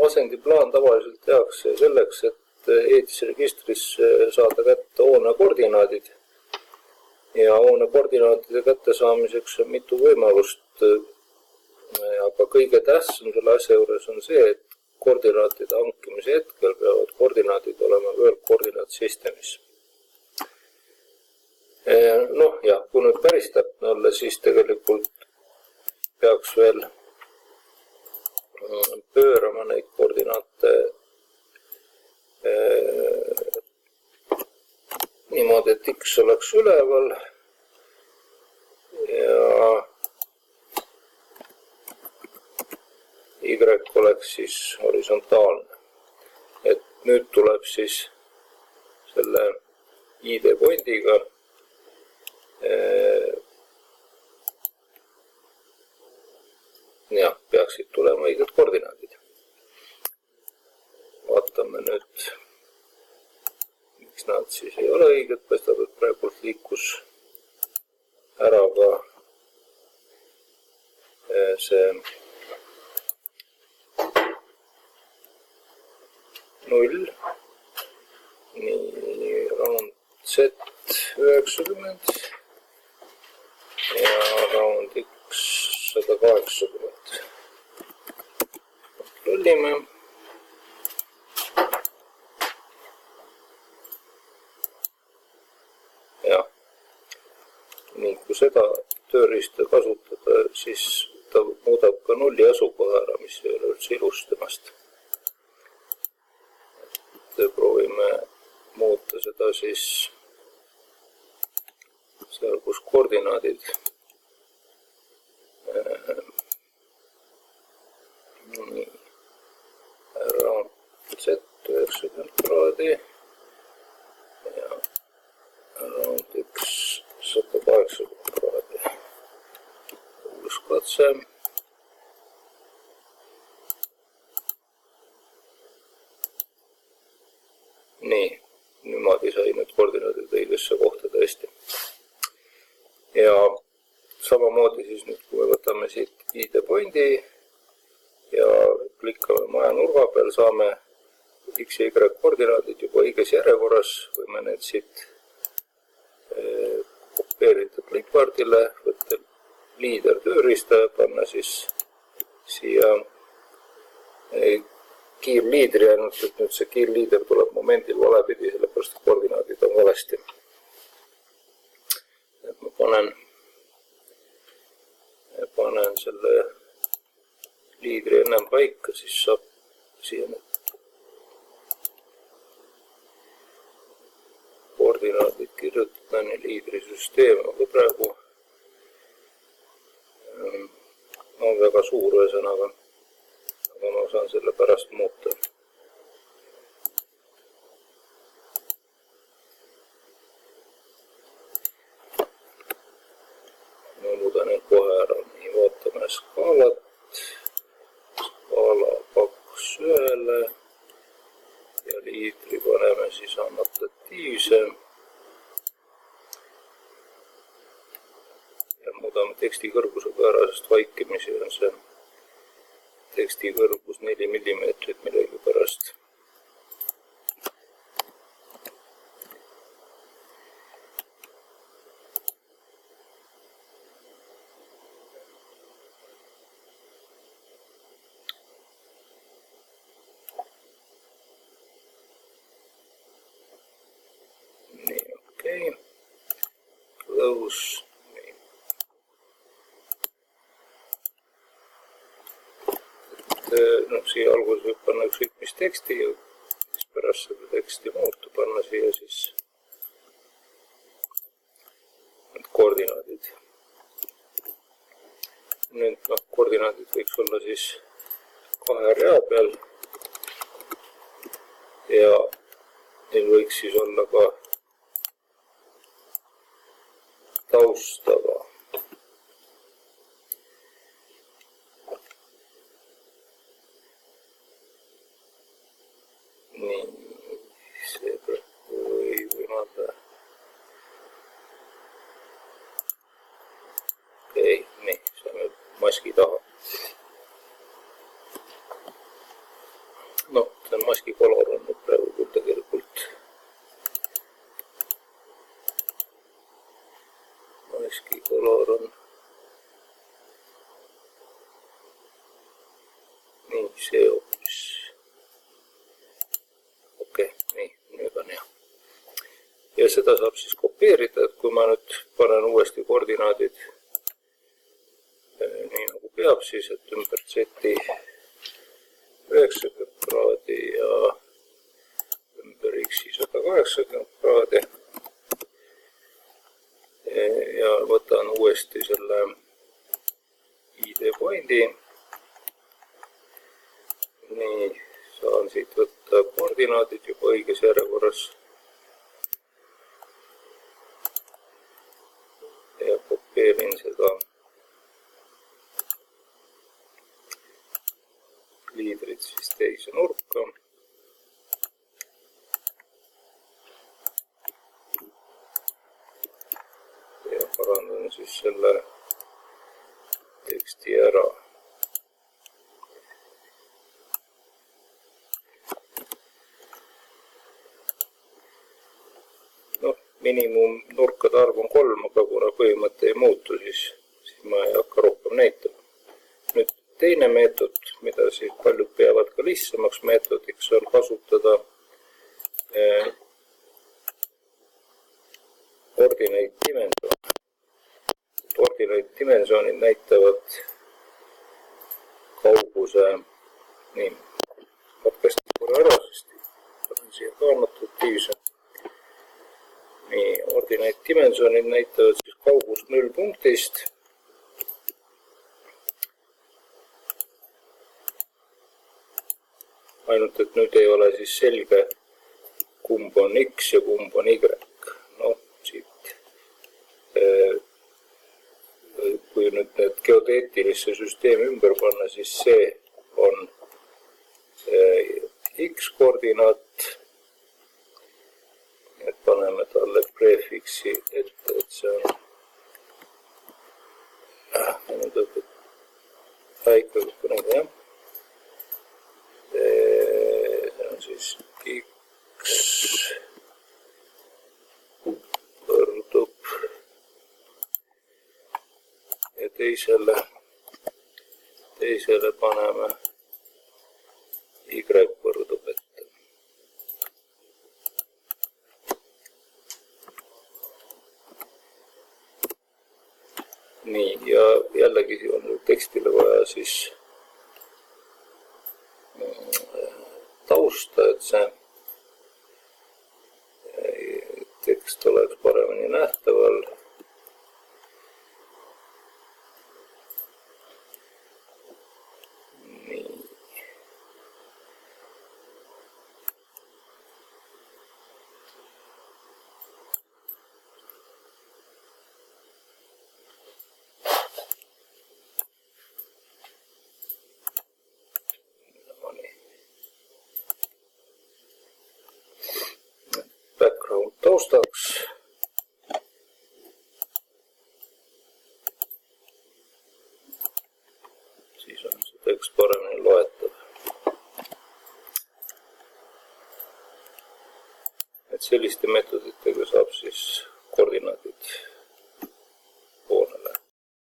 asendiplaan tavaliselt tehakse selleks, et eetisregistris saada kätte hoone koordinaadid. Ja hoone koordinaatide kättesaamiseks on mitu võimalust, aga kõige tähtsam selle asja juures on see, et koordinaatide hankimise hetkel peavad koordinaadid olema koordinaatsysteemis. Noh, jah, kui nüüd päris täpne olla, siis tegelikult peaks veel pöörama neid koordinaate niimoodi, et X oleks üleval ja Y oleks siis horisontaalne. Et nüüd tuleb siis selle ID pointiga ja peaksid tulema õiged koordinaadid. Vaatame nüüd, miks nad siis ei ole õiged, paistab, et praegult liikus ära ka see 0, nii round Z90 ja round X 180. Lollime. Ja, nii kui seda tööriista kasutada, siis ta muudab ka nulli asukoha ära, mis ei ole üldse ilus temast. Proovime muuta seda siis seal, kus koordinaadid nii round Z90 kraadi ja round X 180 kraadi. Uus katse. Nii, niimoodi sai nüüd koordinaadid õigesse kohta tõesti. Ja samamoodi siis nüüd, kui me võtame siit ID pointi ja klikkame maja nurga peal, saame X ja Y koordinaadid juba õiges järjekorras. Võime need siit kopeerida clipboardile, võtta liider tööriista ja panna siis siia kiirliidri, ainult et nüüd see kiirliider tuleb momendil valepidi, sellepärast koordinaadid on valesti. Et ma panen selle liidri ennem paika, siis saab siia need koordinaadid kirjutada, nii liidrisüsteem, aga praegu on väga suur ühesõnaga. Aga ma saan selle pärast muuta. Ma muudan need kohe ära. Nii, vaatame skaalat. Skaala 2:1 ja liidri paneme siis annotatiivse. Ja muudame teksti kõrgusega ära, sest vaikimisi on see teksti kõrgus 4 mm millegi pärast. Nii, okei. Close. No, siia alguses võib panna ükskõik mis teksti ja siis pärast seda teksti muuta, panna siia siis need koordinaadid. Nüüd koordinaadid võiks olla siis 2 rea peal ja neil võiks siis olla ka taustava. Nii, see või võimalda. Okei, nii, saame maski taha. see on maski color on nüüd praegu küll tegelikult. Maski color on. Nii, see hoopis. Okei, nii, nüüd on hea. Ja seda saab siis kopeerida, et kui ma nüüd panen uuesti koordinaadid nii nagu peab, siis et ümber Z 90 kraadi ja ümber X 180 kraadi. Ja võtan uuesti selle ID pointi. Nii, saan siit võtta koordinaadid juba õiges järjekorras. Ja kopeerin seda liidrid siis teise nurka. Ja parandan siis selle teksti ära. Noh, minimum nurkade arv on 3, aga kuna põhimõte ei muutu, siis ma ei hakka rohkem näitama. Nüüd teine meetod, mida siis paljud peavad ka lihtsamaks meetodiks, on kasutada ordinate dimensioone. Ordinate dimensioonid näitavad kauguse, nii, katkestab korra ära, sest panen siia ka notatiivse. Nii, ordinate dimensioonid näitavad siis kaugust 0 punktist. Ainult, et nüüd ei ole siis selge, kumb on X ja kumb on Y. Noh, siit, kui nüüd need geodeetilisse süsteemi ümber panna, siis see on X koordinaat. Et paneme talle prefiksi ette, et see on väike kunagi, jah. See on siis X võrdub ja teisele paneme Y võrdub ette. Nii, ja jällegi on tekstile vaja siis tausta, et see tekst oleks paremini nähtaval. Nii. Background taustaks. Siis on see tekst paremini loetav. Et selliste meetoditega saab siis koordinaadid